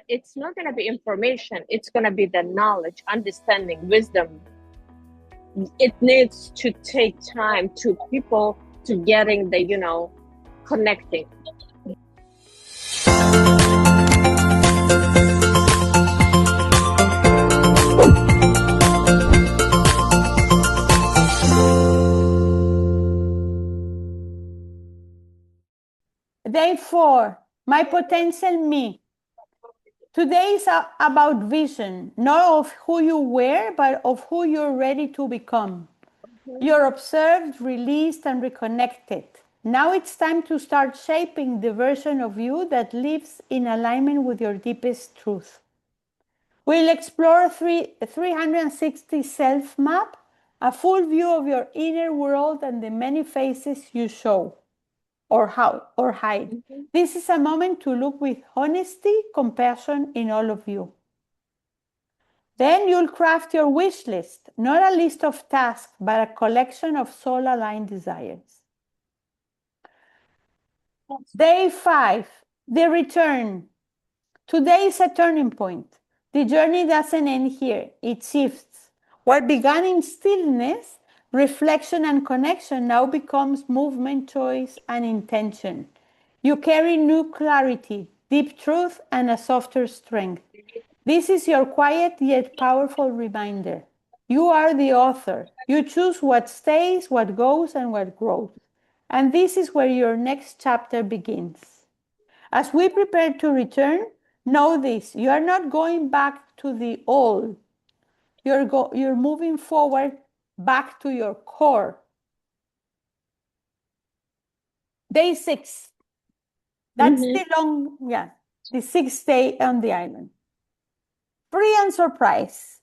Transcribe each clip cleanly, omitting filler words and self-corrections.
It's not going to be information. It's going to be the knowledge, understanding, wisdom. It needs to take time to people to getting the, connecting. Day 4, my potential me. Today is about vision, not of who you were, but of who you're ready to become. You're observed, released, and reconnected. Now it's time to start shaping the version of you that lives in alignment with your deepest truth. We'll explore 360 self-map, a full view of your inner world and the many faces you show or hide. This is a moment to look with honesty, compassion in all of you. Then you'll craft your wish list, not a list of tasks, but a collection of soul-aligned desires. Day 5, the return. Today is a turning point. The journey doesn't end here, it shifts. What began in stillness, reflection, and connection now becomes movement, choice, and intention. You carry new clarity, deep truth, and a softer strength. This is your quiet yet powerful reminder. You are the author. You choose what stays, what goes, and what grows. And this is where your next chapter begins. As we prepare to return, know this: you are not going back to the old. You're moving forward back to your core. Day 6. That's the 6th day on the island. Free and surprise.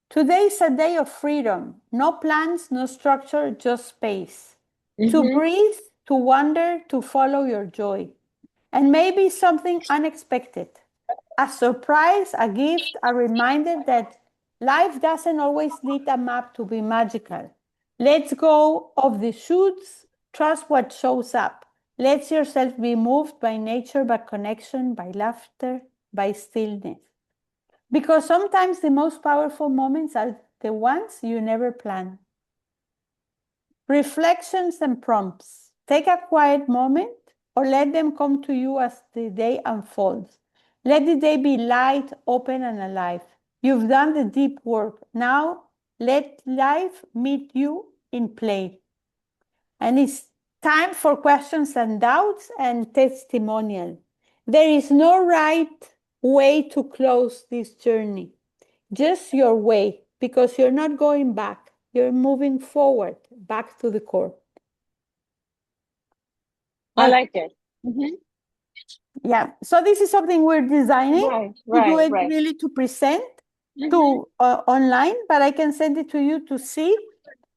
Today is a day of freedom. No plans, no structure, just space. To breathe, to wander, to follow your joy. And maybe something unexpected. A surprise, a gift, a reminder that life doesn't always need a map to be magical. Let go of the shoulds, trust what shows up. Let yourself be moved by nature, by connection, by laughter, by stillness. Because sometimes the most powerful moments are the ones you never plan. Reflections and prompts. Take a quiet moment or let them come to you as the day unfolds. Let the day be light, open, and alive. You've done the deep work. Now let life meet you in play. And it's time for questions and doubts and testimonial. There is no right way to close this journey. Just your way, because you're not going back. You're moving forward, back to the core. I like it. Yeah, so this is something we're designing to do it really to present to online, but I can send it to you to see.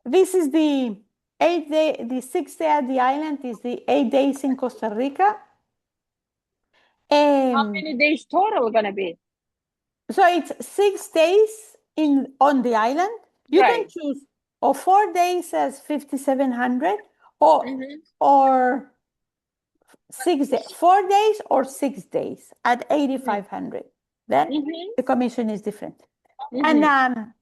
This is the 6th day at the island is the 8 days in Costa Rica. How many days total gonna be? So it's 6 days on the island. You can choose 4 days as 5,700 or 6 days, 4 days or 6 days at 8,500. Then the commission is different. And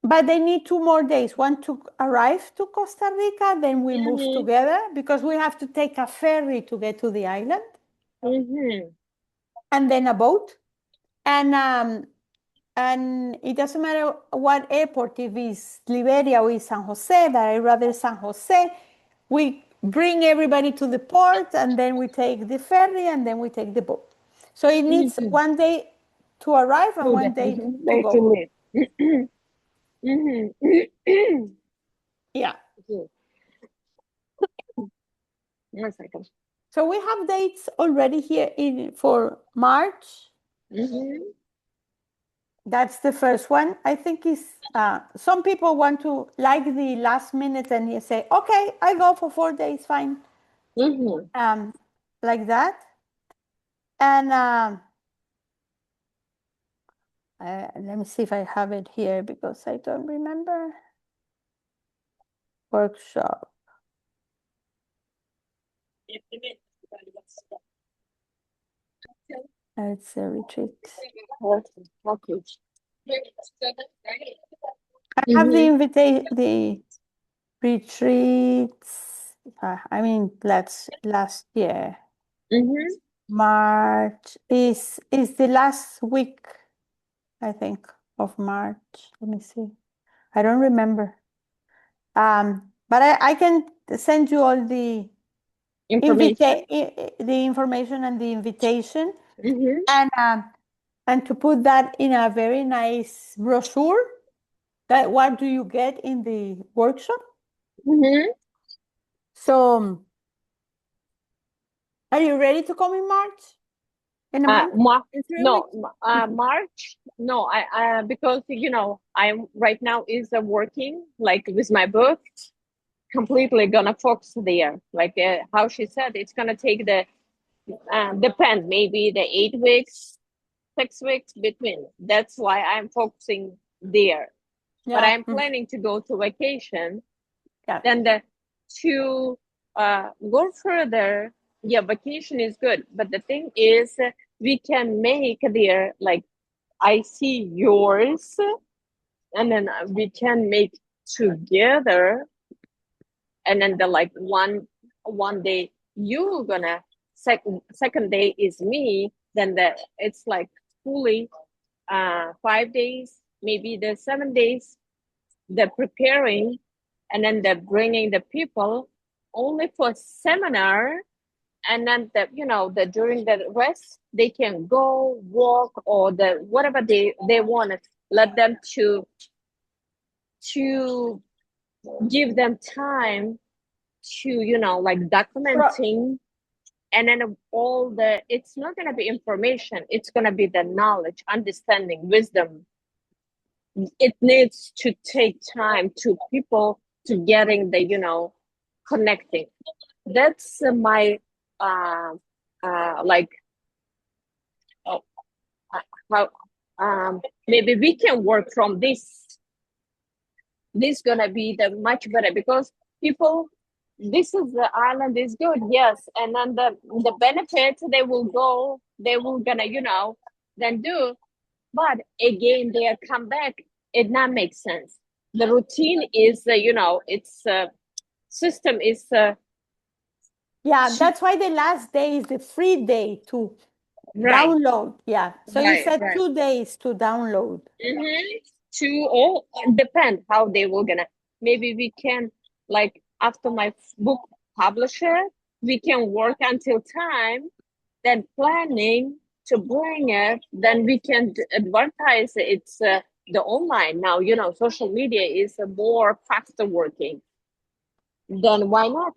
but they need 2 more days. One to arrive to Costa Rica, then we move together because we have to take a ferry to get to the island. And then a boat. And it doesn't matter what airport, if it's Liberia or it's San Jose, that I rather San Jose. We bring everybody to the port and then we take the ferry and then we take the boat. So it needs 1 day to arrive and 1 day to go. Yeah. 1 second. So we have dates already here for March. That's the first one. I think is some people want to like the last minute and you say, okay, I go for 4 days, fine. Like that. And let me see if I have it here because I don't remember. Workshop. It's a retreat. Okay. I have the Mm-hmm. the retreats. I mean, that's last year. Mm-hmm. March is the last week, I think, of March. Let me see. I don't remember. But I can send you all the Information. the information and the invitation, Mm-hmm. and to put that in a very nice brochure. That what do you get in the workshop? Mm-hmm. So, are you ready to come in March? In a month? In 3 weeks? March. No, I because I'm right now is working like with my book, completely gonna focus there. Like how she said, it's gonna take the depend maybe the 8 weeks, 6 weeks between. That's why I'm focusing there. But Yeah. I'm planning to go to vacation. Yeah. Then to go further, yeah, vacation is good. But the thing is, we can make there like I see yours, and then we can make together, and then the like one day you gonna second day is me. Then it's like fully 5 days, maybe the 7 days, the preparing, and then the bringing the people only for seminar, and then the during the rest they can go walk or the whatever they want. Let them to give them time to like documenting, and then all the it's not going to be information, it's going to be the knowledge, understanding, wisdom. It needs to take time to people to getting the connecting. That's my uh, like uh, how maybe we can work from this gonna be the much better because people, this is the island is good, yes, and then the benefits they will go, they will gonna then do, but again they come back, it not make sense. The routine is it's system is Yeah, that's why the last day is the free day to right, download. Yeah. So you right, said right. 2 days to download. Mm-hmm. To all depend how they will gonna. Maybe we can like after my book publisher, we can work until time, then planning to bring it. Then we can advertise. It's the online now. Social media is more faster working. Then why not?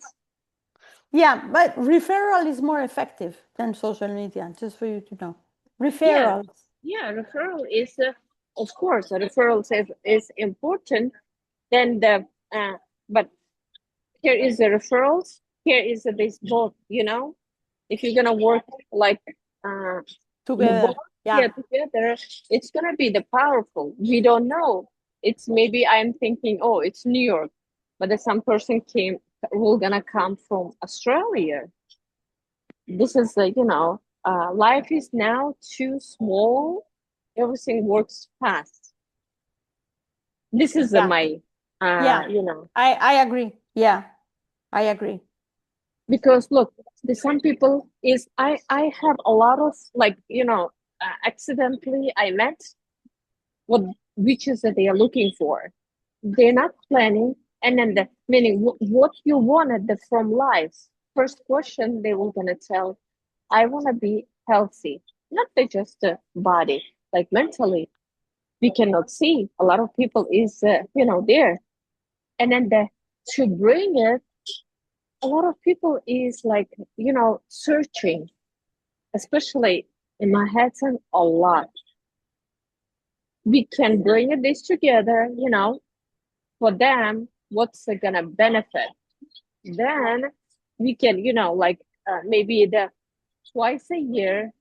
Yeah, but referral is more effective than social media, just for you to know. Yeah, Referrals. yeah. Referral is of course a referral is important. Then the but here is the referrals, here is this both, if you're gonna work like the both Together. here Yeah. together, it's gonna be the powerful. We don't know, it's maybe I'm thinking, oh, it's New York, but then some person came who gonna come from Australia. This is like life is now too small, everything works fast. This is Yeah. my Yeah. I agree. Yeah. I agree. because look, the some people is I have a lot of like accidentally I met what witches that they are looking for, they're not planning, and then the meaning what you wanted from life. First question they were gonna tell, I want to be healthy, not by just the body, like mentally. We cannot see a lot of people is there, and then the to bring it, a lot of people is like searching, especially in Manhattan, a lot. We can bring this together, for them what's it gonna benefit. Then we can like maybe the twice a year,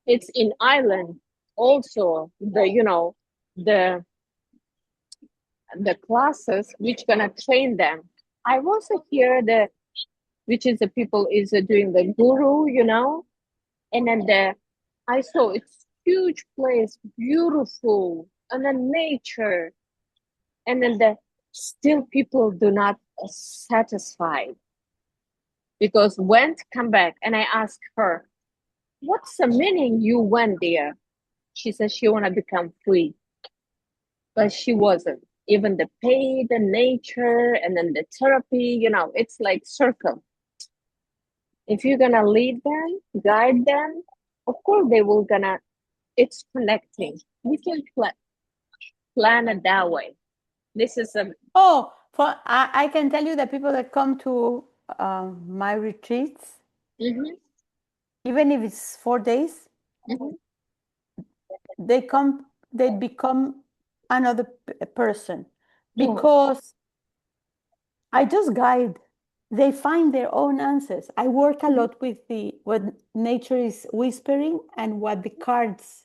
it's in Ireland also, the the classes which gonna train them. I also hear the which is the people is doing the guru, and then the I saw it's huge place, beautiful, and then nature, and then the still people do not satisfied because went come back and I asked her, "What's the meaning you went there?" She said she wanna become free, but she wasn't. Even the pay, the nature, and then the therapy, it's like circle. If you're gonna lead them, guide them, of course they will gonna. It's connecting. We can plan it that way. This is a. Oh, I can tell you that people that come to my retreats, Mhm, even if it's 4 days, mhm, they become another person mm, because I just guide. They find their own answers. I work a mhm, lot with the what nature is whispering and what the cards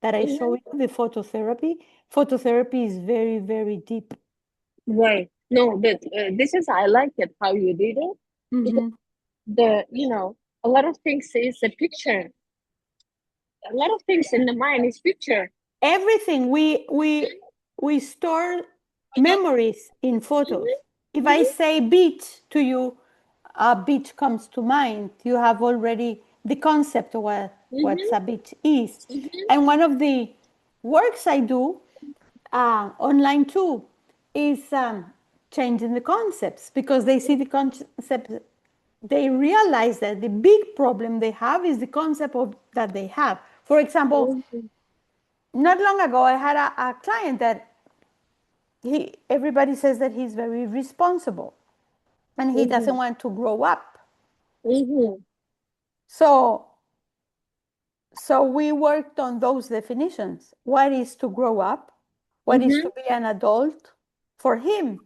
that I show mhm. you, the phototherapy. Phototherapy is very, very deep. Right. No, but this is I like it how you did it because Mhm. a lot of things is a picture. A lot of things in the mind is picture. Everything we store memories in photos. Mhm, If I mhm, say beach to you, a beach comes to mind. You have already the concept of what mhm, a beach is. mhm. And one of the works I do online too is changing the concepts because they see the concept. They realize that the big problem they have is the concept of that they have. For example, Mhm, not long ago, I had a client that everybody says that he's very responsible and he doesn't mhm, want to grow up. mhm, So, so we worked on those definitions. What is to grow up? What is to mhm. be an adult for him?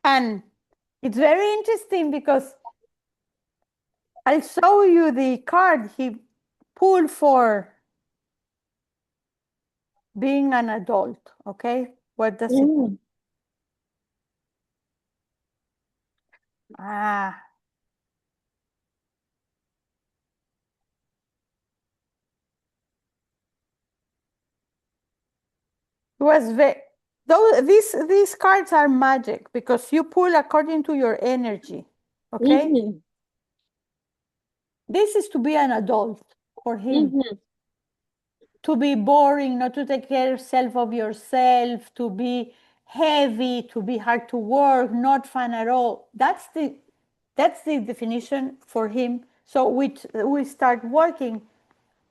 And it's very interesting because I'll show you the card he pulled for being an adult. Okay, what does it? Mhm. Ah, it was very. Those these cards are magic because you pull according to your energy. Okay, Mhm. this is to be an adult for him. Mhm. To be boring, not to take care of yourself, to be heavy, to be hard to work, not fun at all. That's the definition for him. So we start working.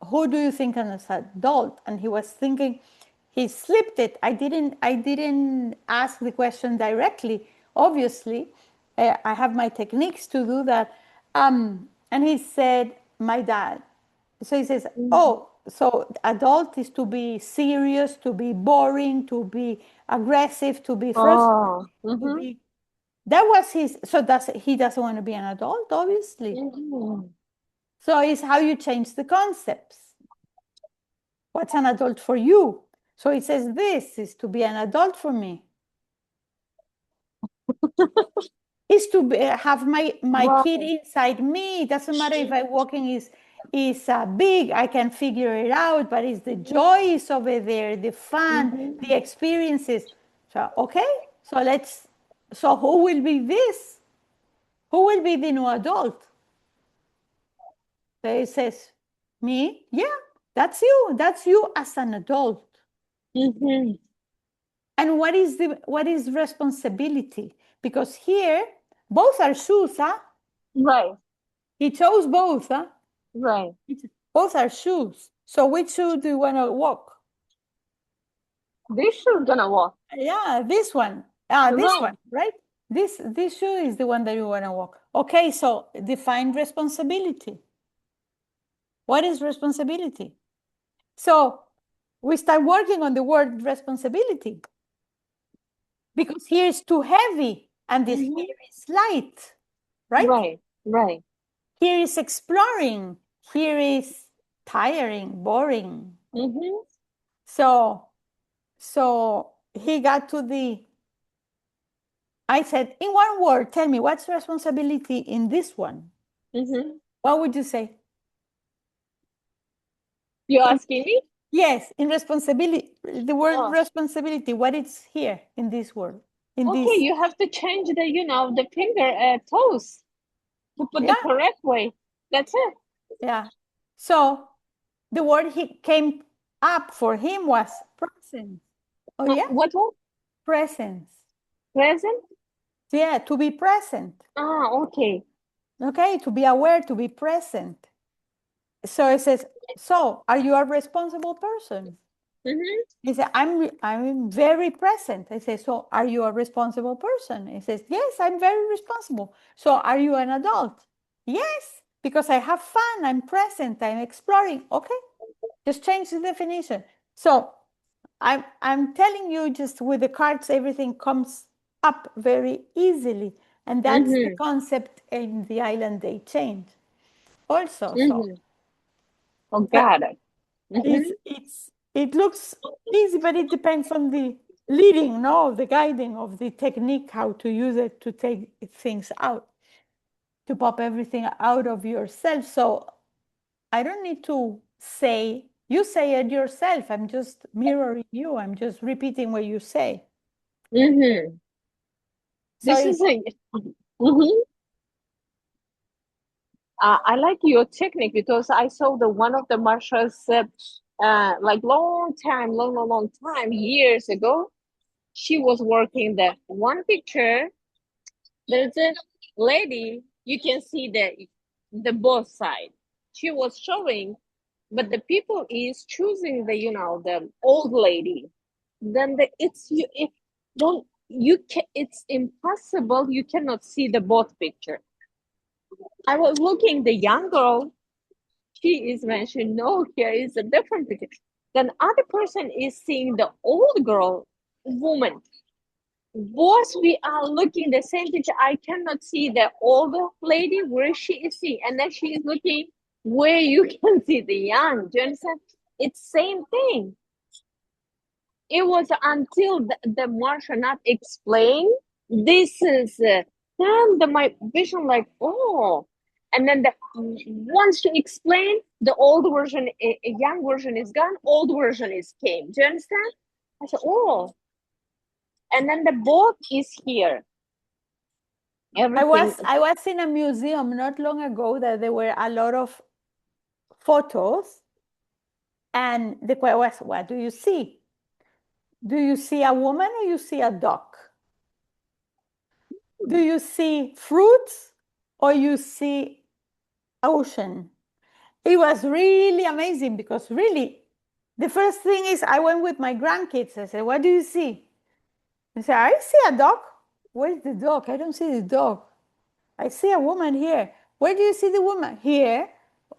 Who do you think as an adult? And he was thinking, he slipped it. I didn't ask the question directly. Obviously, I have my techniques to do that. And he said, my dad. So he says, Mhm. oh, so adult is to be serious, to be boring, to be aggressive, to be frustrated, Oh. to Mhm. be. That was his. So he doesn't want to be an adult, obviously. Mhm. So it's how you change the concepts. What's an adult for you? So he says, this is to be an adult for me. Is to have my kid Wow. inside me. It doesn't matter if I walking is big, I can figure it out, but it's the Mhm. joy is over there, the fun, the Mhm. experiences. So okay, so who will be this? Who will be the new adult? So he says, me? Yeah, that's you. That's you as an adult. Mhm. And what is responsibility? Because here, both are shoes, huh? Right. He chose both, huh? Right. Both are shoes. So which shoe do you want to walk? This shoe gonna walk. Yeah, this one. This Right. one, right? This shoe is the one that you want to walk. Okay, so define responsibility. What is responsibility? So we start working on the word responsibility because here is too heavy and this Mhm. here is light, right? Right. Right. Here is exploring. Here is tiring, boring. Mhm. So so he got to the. I said, in one word, tell me what's responsibility in this one? Mhm. What would you say? You asking me? Yes, in responsibility, the word Oh, responsibility, what is here in this word? In okay, this, you have to change the, the finger toes to put the yeah, correct way. That's it. yeah. So the word he came up for him was presence. Oh yeah, What one? presence. Present? Yeah, to be present. Ah, okay. Okay, to be aware, to be present. So it says, so are you a responsible person? Mm-hmm. He said, I'm very present. I say, so are you a responsible person? He says, yes, I'm very responsible. So are you an adult? Yes, because I have fun. I'm present. I'm exploring. Okay, just change the definition. So I'm telling you, just with the cards, everything comes up very easily, and that's the Mm-hmm. concept in the island they change also. So Mm-hmm. Oh, but got it. Mm-hmm. it looks easy, but it depends on the leading, no, the guiding of the technique, how to use it to take things out, to pop everything out of yourself. So I don't need to say, you say it yourself. I'm just mirroring you. I'm just repeating what you say. Mm-hmm. So This is a. Mm-hmm. I like your technique because I saw the one of the marshals like long time, years ago. She was working the one picture. There's a lady. You can see the both side. She was showing, but the people is choosing the old lady. Then it's you if don't you can it's impossible. You cannot see the both picture. I was looking the young girl. She is mentioned. No, here is a different picture. Then other person is seeing the old girl, woman. Both we are looking the same picture. I cannot see the older lady where she is seeing, and then she is looking where you can see the young. Do you understand? It's same thing. It was until the martial not explain this is then my vision like, oh, and then once you explain, the old version, a young version is gone, old version is came. Do you understand? I said, oh, and then the boat is here. Everything. I was in a museum not long ago that there were a lot of photos, and the question was, what do you see? Do you see a woman or you see a dog? Do you see fruits or you see ocean? It was really amazing because really, the first thing is I went with my grandkids. I said, what do you see? They said, I see a dog. Where's the dog? I don't see the dog. I see a woman here. Where do you see the woman? Here.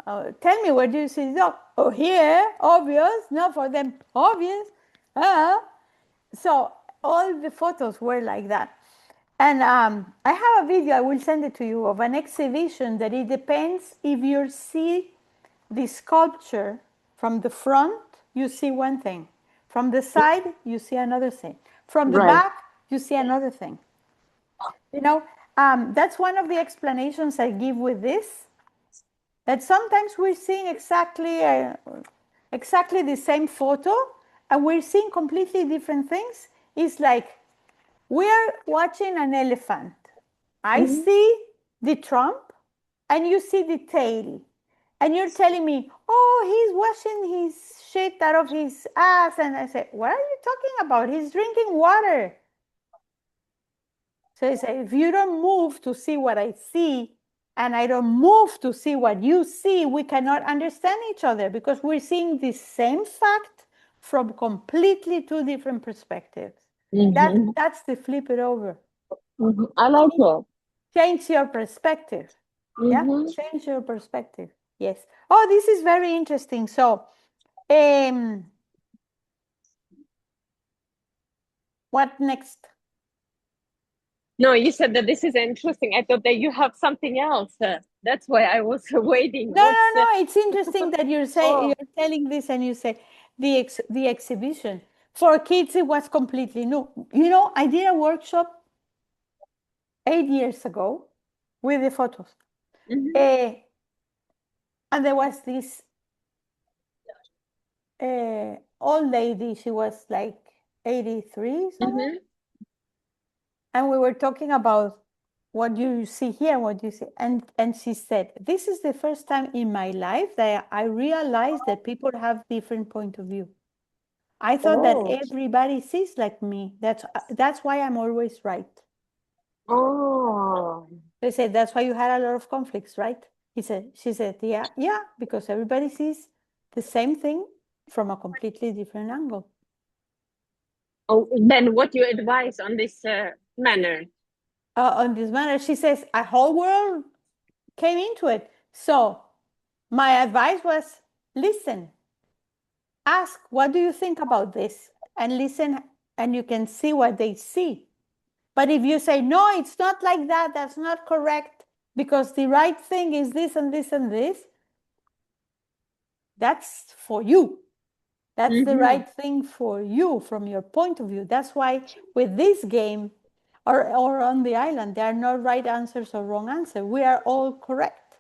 Tell me, where do you see the dog? Oh, here. Obvious. No, for them, obvious. So all the photos were like that. And I have a video, I will send it to you, of an exhibition that it depends if you see the sculpture from the front, you see one thing. From the side, you see another thing. From the Right. back, you see another thing. You know, that's one of the explanations I give with this, that sometimes we're seeing exactly the same photo and we're seeing completely different things. It's like we're watching an elephant. I Mm-hmm. see the trunk and you see the tail. And you're telling me, oh, he's washing his shit out of his ass. And I say, what are you talking about? He's drinking water. So I say, if you don't move to see what I see, and I don't move to see what you see, we cannot understand each other because we're seeing the same fact from completely two different perspectives. Mm-hmm. That's the flip it over. Mm-hmm. I like it. Change your perspective. Yeah, Mm-hmm. change your perspective. Yes. Oh, this is very interesting. So, um, what next? No, you said that this is interesting. I thought that you have something else. That's why I was waiting. No, no, What's no. It's interesting that oh. you're telling this and you say the exhibition for kids. It was completely new. You know, I did a workshop 8 years ago with the photos, Mm-hmm. and there was this old lady. She was like 83 somewhere. And we were talking about what you see here, what you see. And she said, this is the first time in my life that I realized that people have different point of view. I thought that Oh, everybody sees like me. That's why I'm always right. oh, They said, that's why you had a lot of conflicts, right? She said, yeah, yeah, because everybody sees the same thing from a completely different angle. oh. Then what you advise on this manner? On this manner, she says, a whole world came into it. So my advice was, listen, ask, what do you think about this? And listen, and you can see what they see. But if you say, no, it's not like that, that's not correct, because the right thing is this and this and this, that's for you. That's the right thing for you from your point of view. That's why with this game or on the island, there are no right answers or wrong answers. We are all correct.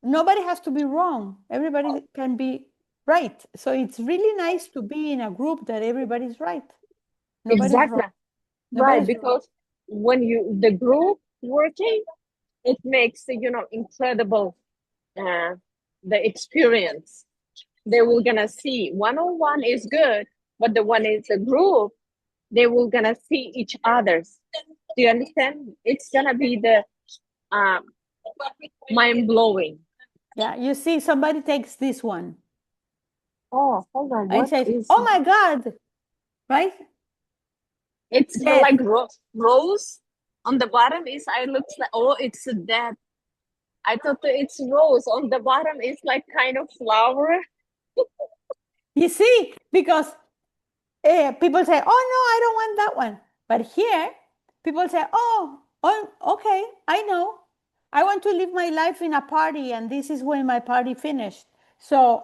Nobody has to be wrong. Everybody can be right. So it's really nice to be in a group that everybody's right. Nobody's Exactly. wrong. Right, Nobody's wrong. because when the group working, it makes incredible the experience. They will gonna see one-on-one is good, but the one is a group, they will gonna see each other's. Do you understand? It's gonna be the um, mind blowing. Yeah, you see, somebody takes this one Oh, hold on. and What says, is oh my God, right? it's Death. like rose on the bottom is I looks like oh it's a death. I thought that it's rose on the bottom is like kind of flower. You see, because people say, oh no, I don't want that one. But here, people say, oh, okay, I know. I want to live my life in a party, and this is when my party finished. So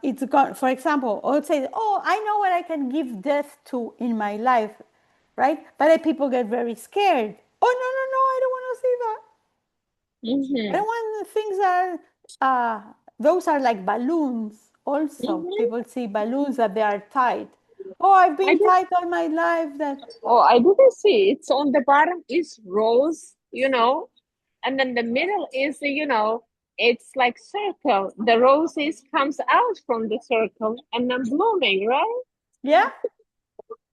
it's gone. For example, I would say, oh, I know what I can give death to in my life, right? But then people get very scared. Oh no, no, no, I don't want to see that. I don't want things that are, those are like balloons also. Mm-hmm. People see balloons that they are tied. Oh, I've I been did. tied all my life that, Oh, I didn't see. It's on the bottom is rose, and then the middle is it's like circle. The rose is comes out from the circle and then blooming, right? yeah,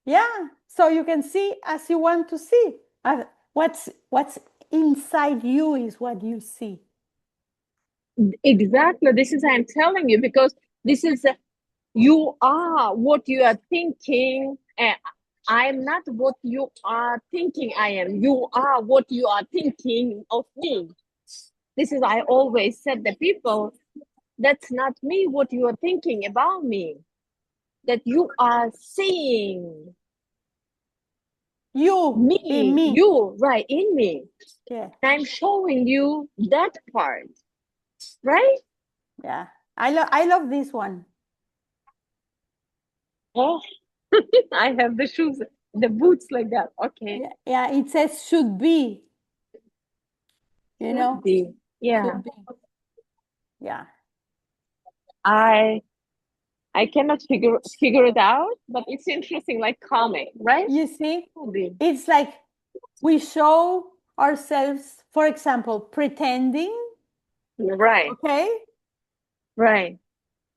yeah. So you can see as you want to see. What's inside you is what you see. Exactly. This is I'm telling you because this is you are what you are thinking. I'm not what you are thinking I am. You are what you are thinking of me. This is I always said the people, that's not me what you are thinking about me. That you are seeing You in me, me. you right in me. Yeah, I'm showing you that part, right? yeah. I love this one. Oh, I have the shoes, the boots like that. Okay. Yeah, yeah. It says should be. You Should know, be. Yeah. should be. Yeah. I I cannot figure it out, but it's interesting, like comic, right? You see, Should be. it's like we show ourselves, for example, pretending, Right, okay? right.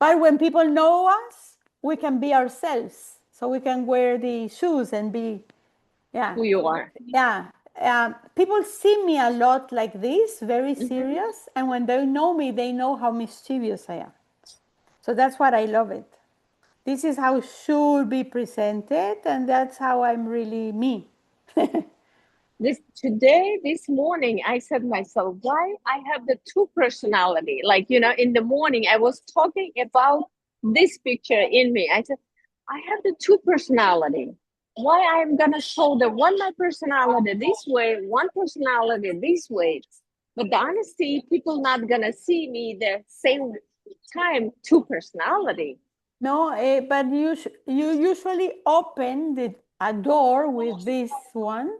But when people know us, we can be ourselves. So we can wear the shoes and be, yeah, Who you are. yeah. People see me a lot like this, very Hmm. serious. And when they know me, they know how mischievous I am. So that's what I love it. This is how it should be presented, and that's how I'm really me. This morning, I said myself, why I have the two personality? Like, in the morning, I was talking about this picture in me. I said, I have the two personality. Why I'm gonna show the one my personality this way, one personality this way. But the honesty, people not gonna see me the same time, two personality. No, but you usually open a door with this one,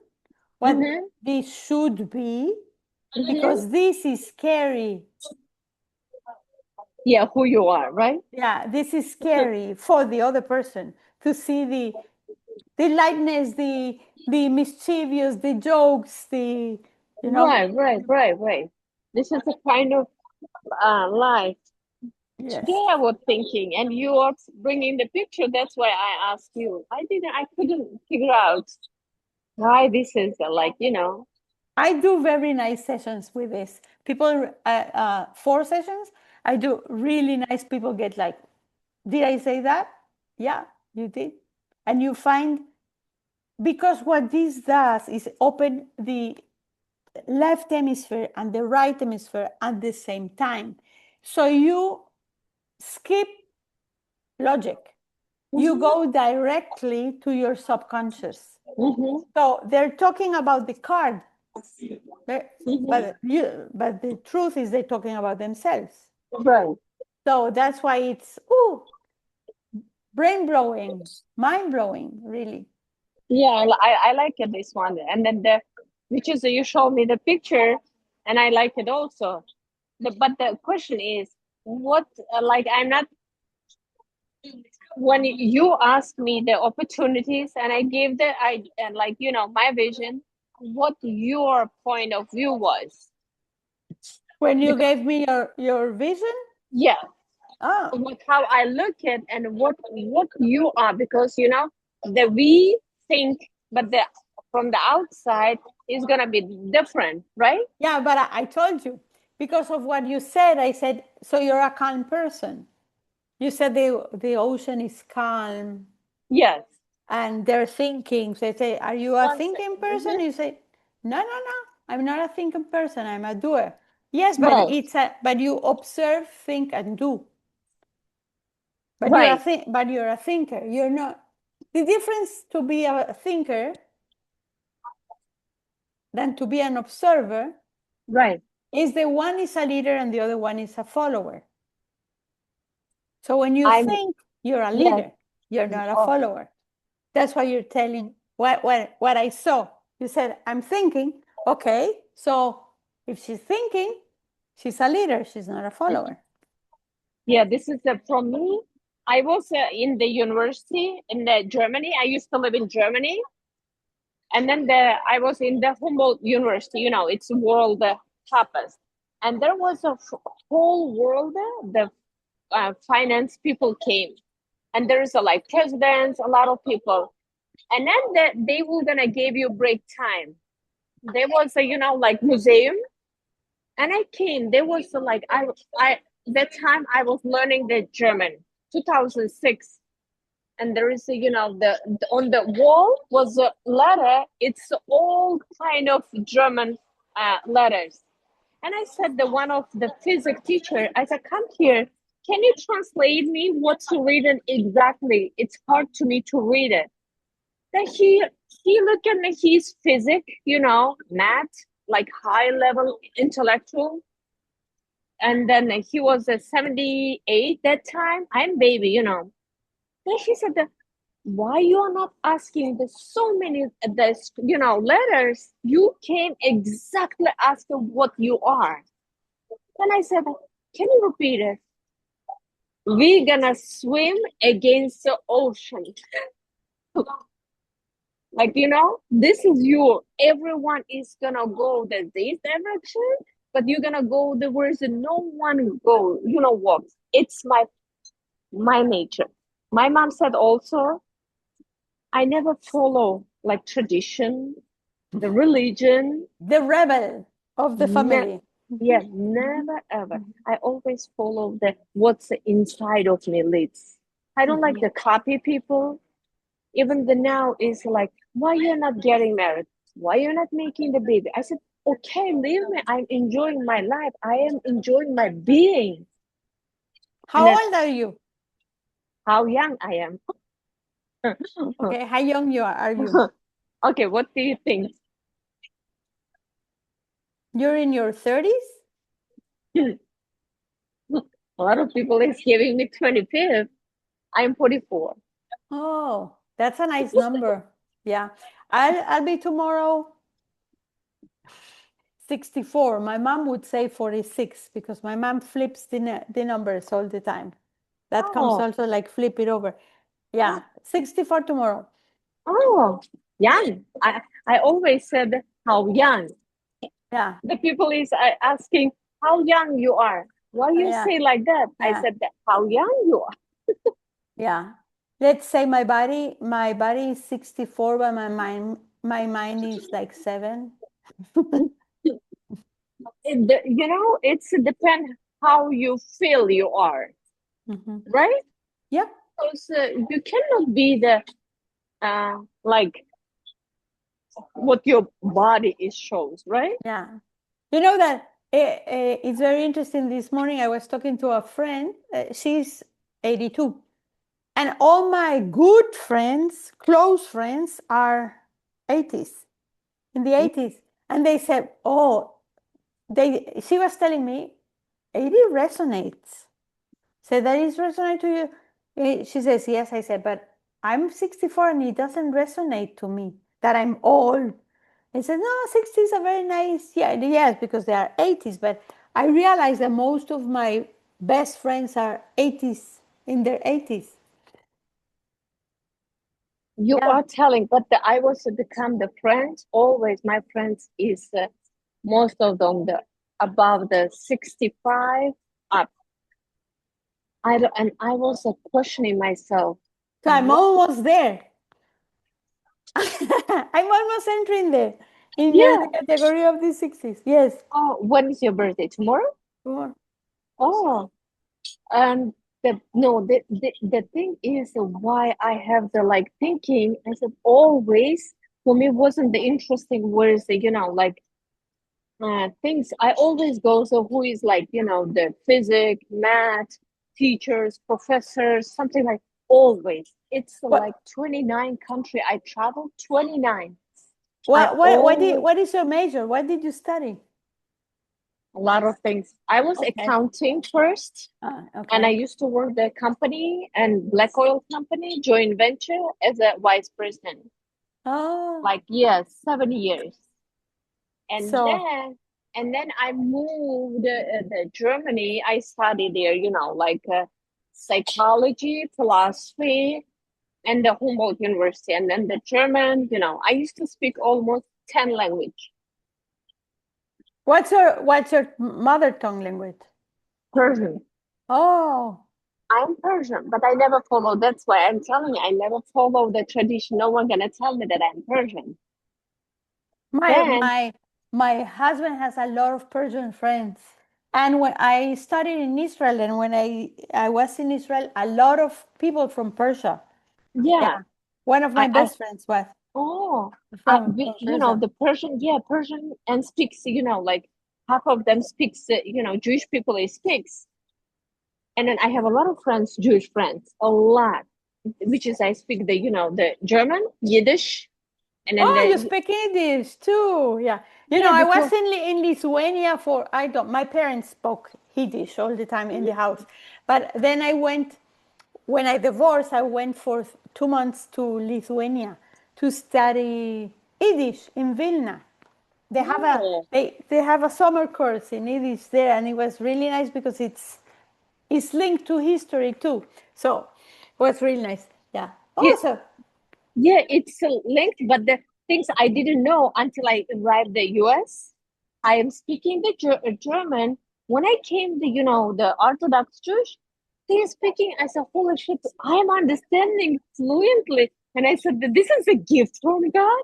what Mm-hmm. this should be, Mm-hmm. because this is scary. Yeah, who you are, right? Yeah, this is scary for the other person to see the lightness, the mischievous, the jokes, the you know. Right. This is a kind of life. Yes. Today I was thinking, and you are bringing the picture. That's why I asked you. I couldn't figure out why this is like, I do very nice sessions with this. People, 4 sessions, I do really nice. People get like, did I say that? Yeah, you did. And you find, because what this does is open the left hemisphere and the right hemisphere at the same time. So you skip logic. You go directly to your subconscious. Mm-hmm. So they're talking about the card, Mm-hmm. but the truth is they're talking about themselves. Right. So that's why it's brain blowing, mind blowing, really. Yeah, I like it, this one. And then which is you show me the picture, and I like it also. But the question is, what, like, I'm not, when you asked me the opportunities and I gave and like, my vision, what your point of view was. When you Because, gave me your vision, yeah, oh, how I look at and what you are, because the we think, but the from the outside is gonna be different, right? yeah, but I told you because of what you said. I said, so you're a calm person. You said the ocean is calm Yes. and they're thinking. So I say, are you a One thinking second. person? You say, no, I'm not a thinking person. I'm a doer. Yes, but Right. but you observe, think, and do. But Right. you're a thinker. You're not. The difference to be a thinker than to be an observer Right. is the one is a leader and the other one is a follower. So when you I'm think, you're a Yes. leader, you're not a Oh, follower. That's why you're telling what I saw. You said, I'm thinking, okay, so if she's thinking, she's a leader, she's not a follower. yeah. This is from me. I was in the university in Germany. I used to live in Germany, and then I was in the Humboldt University. It's world toughest, and there was a whole world. The finance people came, and there's like presidents, a lot of people, and then they were gonna give you break time. There was a like museum, and I came. There was like I that time I was learning the German, 2006, and there is a on the wall was a letter. It's all kind of German letters, and I said the one of the physics teacher. I said, "Come here. Can you translate me what's written exactly? It's hard to me to read it." Then he looked at me. He's physics, math, like high level intellectual, and then he was a 78 that time. I'm baby, Then he said that, why you are not asking the so many letters? You came exactly asking what you are. Then I said, can you repeat it? We're gonna swim against the ocean. Like, this is you. Everyone is gonna go this direction, but you're gonna go the where's no one go, walks. It's my nature. My mom said also, I never follow like tradition, the religion. The rebel of the family. Yeah, never ever. I always follow the what's inside of me leads. I don't like the copy people. Even the now is like, why you're not getting married? Why you're not making the baby? I said, okay, leave me. I'm enjoying my life. I am enjoying my being. And How then old are you? how young I am. Okay, how young are you? Okay, what do you think? You're in your 30s? A lot of people is giving me 25th. I'm 44. Oh, that's a nice number. Yeah. I'll be tomorrow 64. My mom would say 46 because my mom flips the numbers all the time. That comes Oh, also like flip it over. Yeah, 64 tomorrow. oh, young. I always said how young. Yeah, The people is asking how young you are. Why you yeah, say like that? I yeah, said that how young you are. yeah. Let's say my body is 64, but my mind is like 7. It's depend how you feel you are, Mhm. right? Yeah, Because you cannot be the like what your body is shows, right? yeah. You know that it's very interesting. This morning I was talking to a friend. She's 82. And all my good friends, close friends, are 80s, in the 80s. And they said, oh, she was telling me, 80 resonates. Said, that is resonate to you? She says, yes. I said, but I'm 64 and it doesn't resonate to me that I'm old. I said, no, 60s are very nice. Yeah, yes, because they are 80s. But I realized that most of my best friends are 80s, in their 80s. You Yeah. are telling, but I was become the friends. Always my friends is most of them above the 65 up. And I was questioning myself. So I'm What? almost there. I'm almost entering there in the Yeah. category of the 60s. Yes. Oh, when is your birthday? Tomorrow? Sure. Oh, and the thing is why I have the like thinking. I said always for me wasn't the interesting words. Like things. I always go so who is like the physics, math teachers, professors, something like always. It's like What 29 country I traveled 29. I what always what is your major? What did you study? a lot of things. I was Okay. accounting first. And I Okay. used to work the company and black oil company joint venture as a vice president. Oh, Like yes, 7 years. And so then I moved to Germany. I studied there, like psychology, philosophy, and the Humboldt University. And then the German, I used to speak almost 10 language. what's your mother tongue language? Persian. Oh, I'm Persian, but I never follow. That's why I'm telling you, I never follow the tradition. No one gonna tell me that I'm Persian. my Then, my my husband has a lot of Persian friends. And when I studied in Israel and when I was in Israel, a lot of people from Persia. yeah, Yeah. One of my I best friends was oh, from Persia. the Persian, yeah, Persian and speaks, like half of them speaks, Jewish people they speaks, and then I have a lot of friends, Jewish friends, a lot, which is I speak the German, Yiddish, and then Oh, you the speak English too. Yeah. yeah I was because in Lithuania for, I don't, my parents spoke Yiddish all the time in the house. But then when I divorced, I went for 2 months to Lithuania to study Yiddish in Vilna. They have a oh they have a summer course in Yiddish there, and it was really nice because it's linked to history too. So it was really nice. Yeah. yeah, Also, yeah, it's linked, but the things I didn't know until I arrived the US. I am speaking the German. When I came, the Orthodox Jewish, they are speaking. I said, "Holy shit, I am understanding fluently." And I said, "This is a gift from God."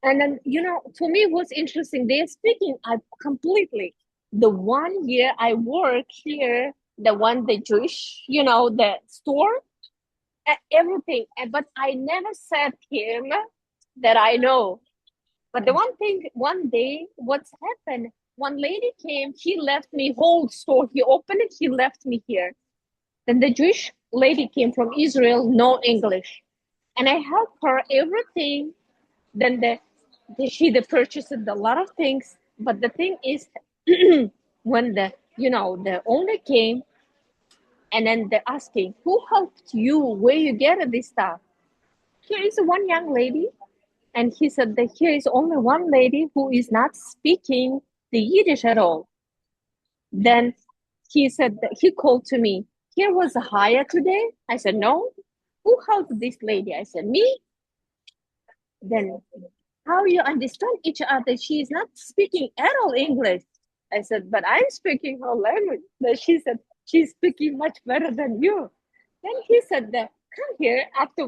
And then, to me, it was interesting. They are speaking. I completely. The 1 year I work here, the Jewish, the store everything. But I never said him that I know. But the one thing, one day, what's happened? One lady came, he left me whole store. He opened it, he left me here. Then the Jewish lady came from Israel, no English. And I helped her everything. Then she purchased a lot of things. But the thing is, when the owner came, and then they're asking, who helped you? Where you get this stuff? Here is one young lady, and he said that here is only one lady who is not speaking the Yiddish at all. Then he said that he called to me. Here was a hire today. I said no. Who helped this lady? I said me. Then how you understand each other? She is not speaking at all English. I said, but I'm speaking her language. Then she said, she's speaking much better than you. Then he said that, come here after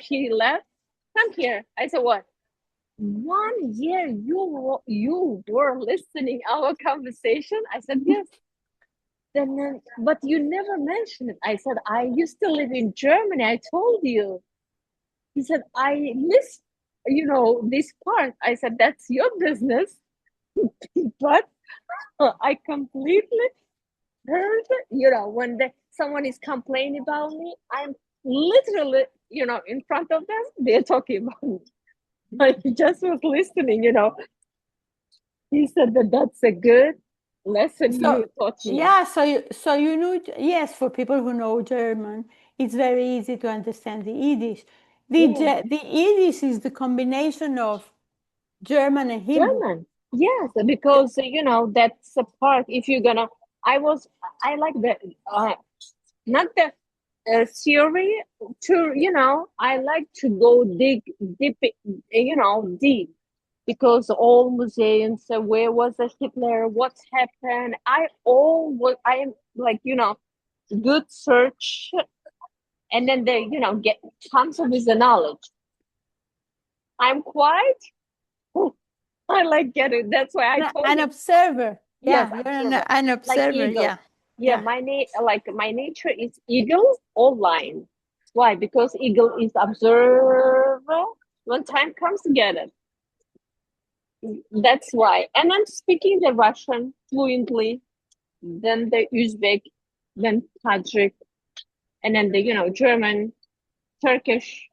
she left. Come here. I said, what? 1 year you were listening our conversation? I said, yes. Then, but you never mentioned it. I said, I used to live in Germany. I told you. He said, I missed, this part. I said, that's your business. But I completely heard, when someone is complaining about me, I'm literally, in front of them, they're talking about me. I just was listening, He said that that's a good lesson you taught me. Yeah, so you know, yes, for people who know German, it's very easy to understand the Yiddish. The Yiddish is the combination of German and Hebrew. German, yes, because that's a part. If you're gonna, I like the not the theory to I like to go dig deep, deep, because all museums, where was the Hitler, what's happened, I am like good search, and then they get tons of the knowledge. I'm quite I like getting, that's why I told an you. observer. Yes, Yeah, you're observer. an observer. Like eagle. Yeah. Yeah, my nature is eagle or lion. Why? Because eagle is observer. When time comes to get it. That's why. And I'm speaking the Russian fluently, then the Uzbek, then Tajik, and then the German, Turkish.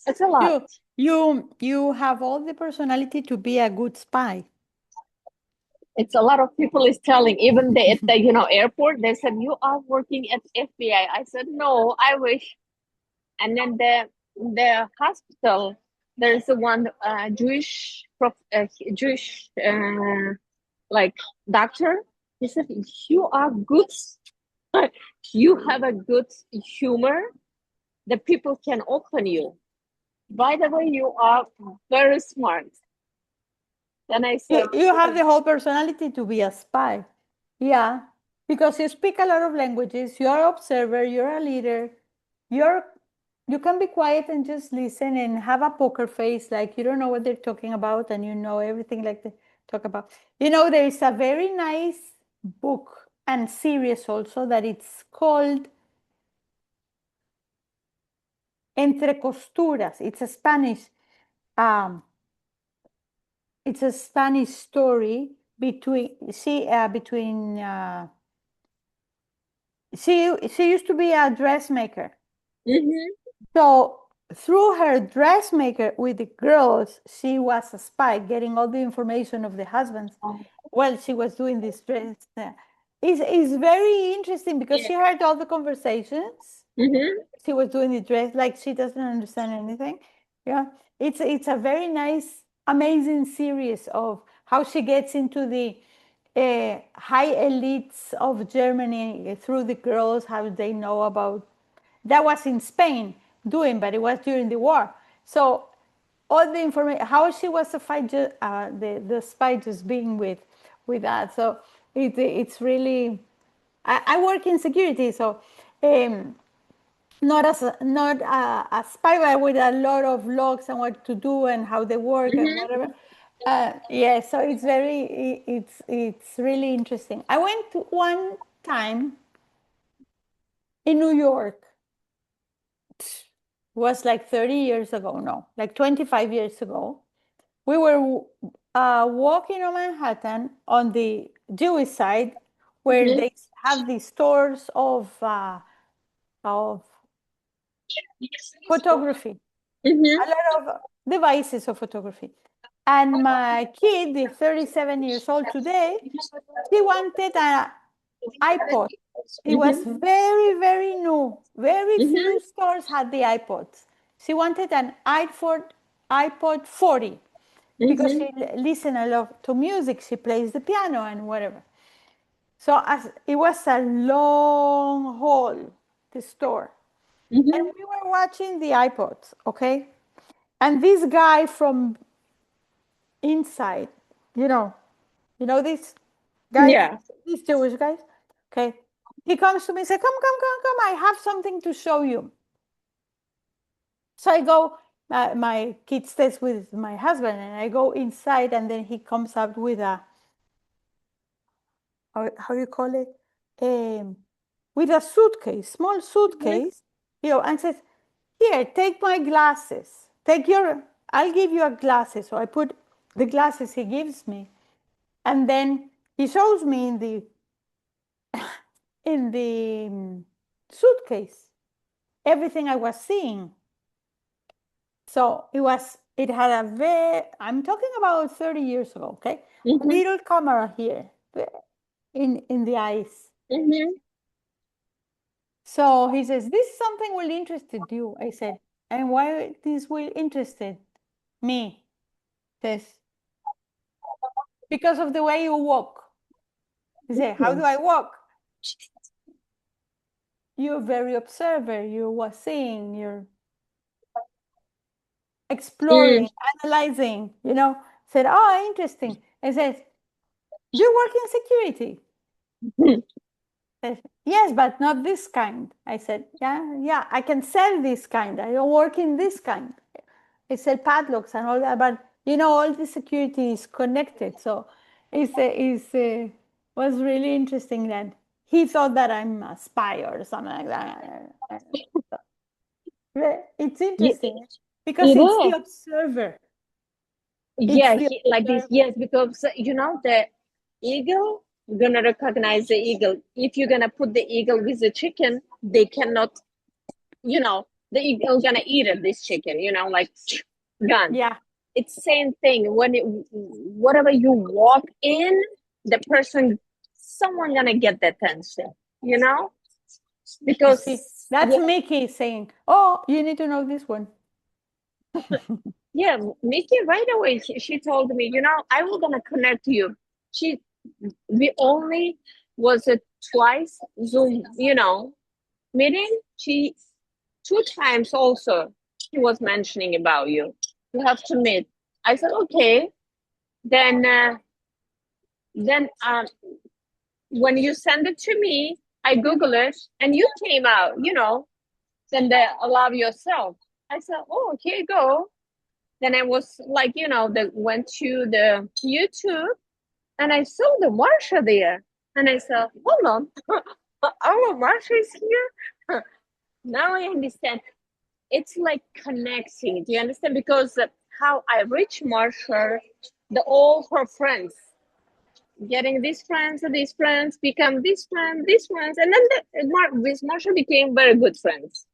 It's a lot. You have all the personality to be a good spy. It's a lot of people is telling, even at the airport, they said, you are working at FBI. I said, no, I wish. And then the hospital, there's one Jewish like doctor. He said, you are good. You have a good humor. The people can open you. By the way, you are very smart. Then I said, you have the whole personality to be a spy. Yeah, because you speak a lot of languages, you're an observer, you're a leader, you can be quiet and just listen and have a poker face, like you don't know what they're talking about and you know everything like they talk about. There is a very nice book and series also that it's called Entre Costuras. Um, it's a Spanish story between she used to be a dressmaker. mm-hmm. So through her dressmaker with the girls, she was a spy, getting all the information of the husbands while she was doing this dress. It's very interesting because she heard all the conversations. Mm-hmm. She was doing the dress like she doesn't understand anything. Yeah, it's a very nice, amazing series of how she gets into the high elites of Germany through the girls, how they know about. That was in Spain doing, but it was during the war. So all the information, how she was a fight, the spy just being with that. So it's really. I work in security, so not a spy, but with a lot of logs and what to do and how they work and whatever. Yeah, so it's really interesting. I went one time in New York. Was like 30 years ago, no, like 25 years ago. We were walking on Manhattan on the Jewish side, where they have these stores of photography, Mm-hmm. a lot of devices of photography. And my kid, the 37 years old today, she wanted an iPod. It was very, very new. Very few stores had the iPods. She wanted an iPod 40. because she listens a lot to music. She plays the piano and whatever. So as it was a long haul, the store. And we were watching the iPods, okay? And this guy from inside, you know this guy, Yeah. these Jewish guys, okay? He comes to me and says, come, come, come, come, I have something to show you. So I go, my kid stays with my husband, and I go inside, and then he comes out with a, how do you call it? With a suitcase, small suitcase, and says, here, take my glasses. I'll give you a glasses. So I put the glasses he gives me. And then he shows me in the suitcase everything I was seeing. So it had I'm talking about 30 years ago, okay? A little camera here in the eyes. So he says, this is something will interested you. I said, and why this will interested me? Says, because of the way you walk. He said, how do I walk? You're very observer. You're seeing, you're exploring, analyzing, Said, oh, interesting. I said, do you work in security? Said, yes, but not this kind. I said, yeah, I can sell this kind. I don't work in this kind. I sell padlocks and all that, but all the security is connected. So it was really interesting that he thought that I'm a spy or something like that. It's interesting because It it's the is. observer. Yeah, like this. Yes, because the eagle gonna recognize the eagle. If you're gonna put the eagle with the chicken, they cannot. The eagle gonna eat it. This chicken. Like gone. Yeah. It's same thing when whatever you walk in, the person, someone gonna get the attention. Because that's Mickey saying, "Oh, you need to know this one." Yeah, Mickey right away. She told me, I will gonna connect you. We only was a twice Zoom, meeting. She 2 times also. She was mentioning about you. You have to meet. I said okay. Then when you send it to me, I Google it, and you came out. Then they allow yourself. I said, oh, here you go. Then I was like, went to the YouTube, and I saw the Marsha there. And I said, hold on, our Marsha is here? Now I understand. It's like connecting. Do you understand? Because how I reach Marsha, all her friends, getting these friends, become these friends. And then with Marsha became very good friends.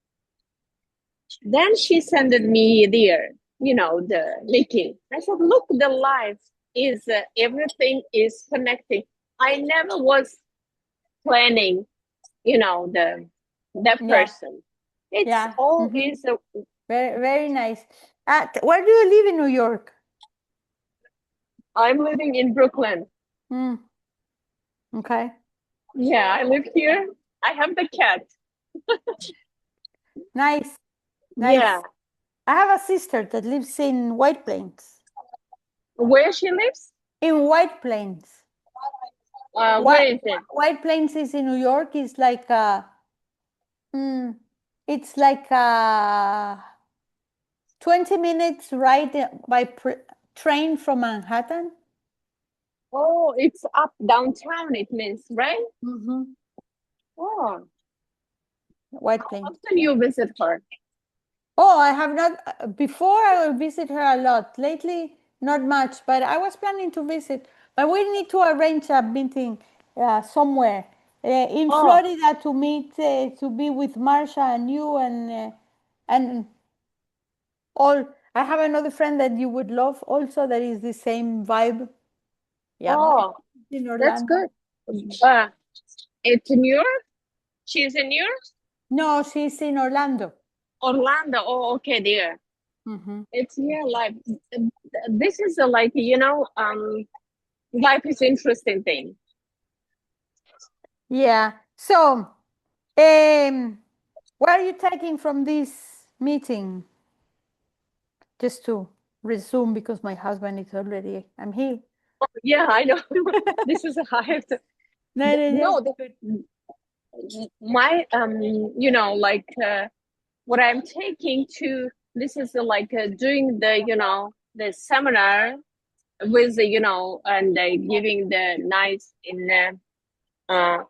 Then she sent me there, the Mickey. I said, look, the life is, everything is connecting. I never was planning, that person. It's all is very, very nice. Where do you live in New York? I'm living in Brooklyn. Okay. Yeah, I live here. I have the cat. Nice. Yeah. I have a sister that lives in White Plains. Where she lives? In White Plains. Where is it? White Plains is in New York. It's like it's like 20 minutes ride by train from Manhattan. Oh, it's up downtown, it means, right? Oh. White Plains. How often you visit her? Oh, I have not. Before I will visit her a lot. Lately, not much, but I was planning to visit. But we need to arrange a meeting somewhere in Florida to meet, to be with Marsha and you and all. I have another friend that you would love also that is the same vibe. Yeah. Oh, in Orlando. that's good. It's in New York? She's in New York? No, she's in Orlando. Orlando. Oh, okay, there. It's here, like this is a, like, life is interesting thing. Yeah. So, what are you taking from this meeting? Just to resume, because my husband is already, I'm here. Yeah, I know. This is a hard. No, my like what I'm taking to this is like doing the the seminar with the and giving the nights in the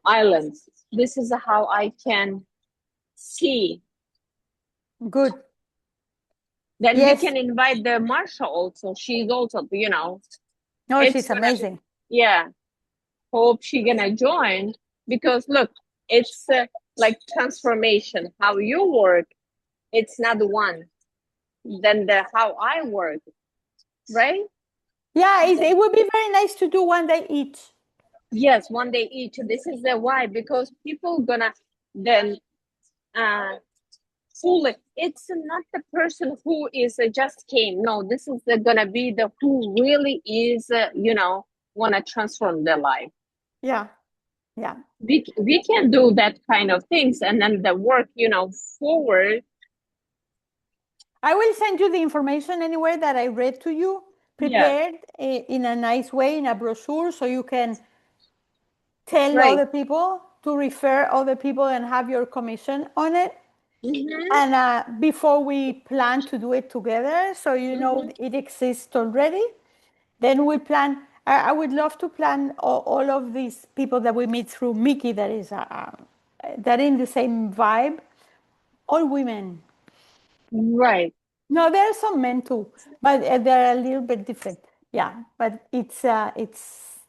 islands. This is how I can see. Good. Then we Yes. can invite the Marsha also. She's also No, it's she's gonna amazing. yeah. Hope she gonna join because look, it's like transformation. How you work, it's not one. Then the how I work, right? Yeah, it would be very nice to do one day each. Yes, one day each. This is the why because people gonna then fool it. It's not the person who is just came. No, this is gonna be the who really is wanna transform their life. Yeah. Yeah. We can do that kind of things and then the work forward. I will send you the information anyway that I read to you, Yeah, prepared in a nice way in a brochure, so you can tell right. other people, to refer other people and have your commission on it. Mm-hmm. And before we plan to do it together, so you know it exists already, then we plan. I would love to plan all of these people that we meet through Mickey, that is that in the same vibe, all women. Right. No, there are some men too, but they're a little bit different. Yeah, but it's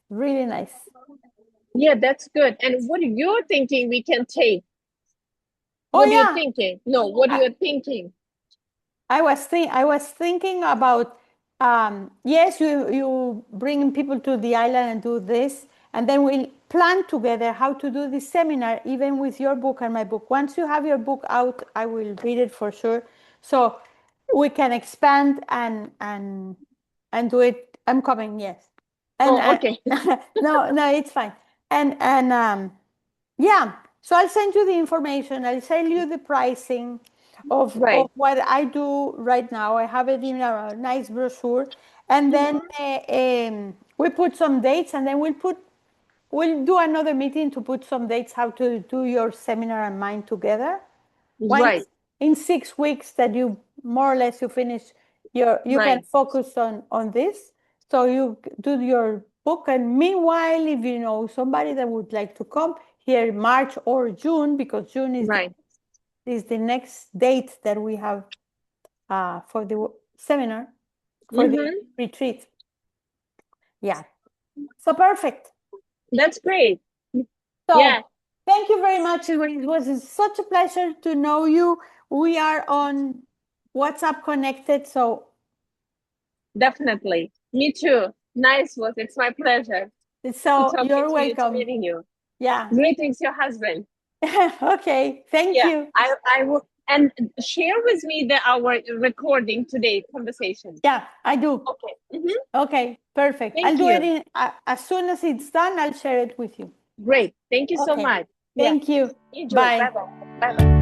really nice. Yeah, that's good. And what are you thinking we can take? Oh What are you yeah, thinking? No, what are I, you thinking? I was thinking about yes, you bring people to the island and do this, and then we'll plan together how to do this seminar, even with your book and my book. Once you have your book out, I will read it for sure, so we can expand and do it. I'm coming, yes, and Oh, okay. no, it's fine, and yeah, so I'll send you the information. I'll send you the pricing of Right. what I do right now. I have it in a nice brochure, and then we put some dates, and then we'll do another meeting to put some dates how to do your seminar and mine together. Right. Once in 6 weeks that you more or less you finish your, you can Right. focus on this. So you do your book, and meanwhile, if you know somebody that would like to come here March or June, because June Right. is the next date that we have for the seminar, for the Mm-hmm. retreat. Yeah, so perfect. That's great. Yeah, So thank you very much. It was such a pleasure to know you. We are on WhatsApp connected. definitely. Me too. Nice was. It's my pleasure to So talking you're to you, to welcome. meeting you. Yeah. Greetings, your husband. Okay. Thank Yeah, you. I will and share with me our recording today conversation. Yeah, I do. Okay. Mm-hmm. Okay. Perfect. I'll Thank do it you. in as soon as it's done. I'll share it with you. Great. Thank you so Okay. much. Yeah. Thank you. Enjoy. Bye Bye. bye. Bye bye.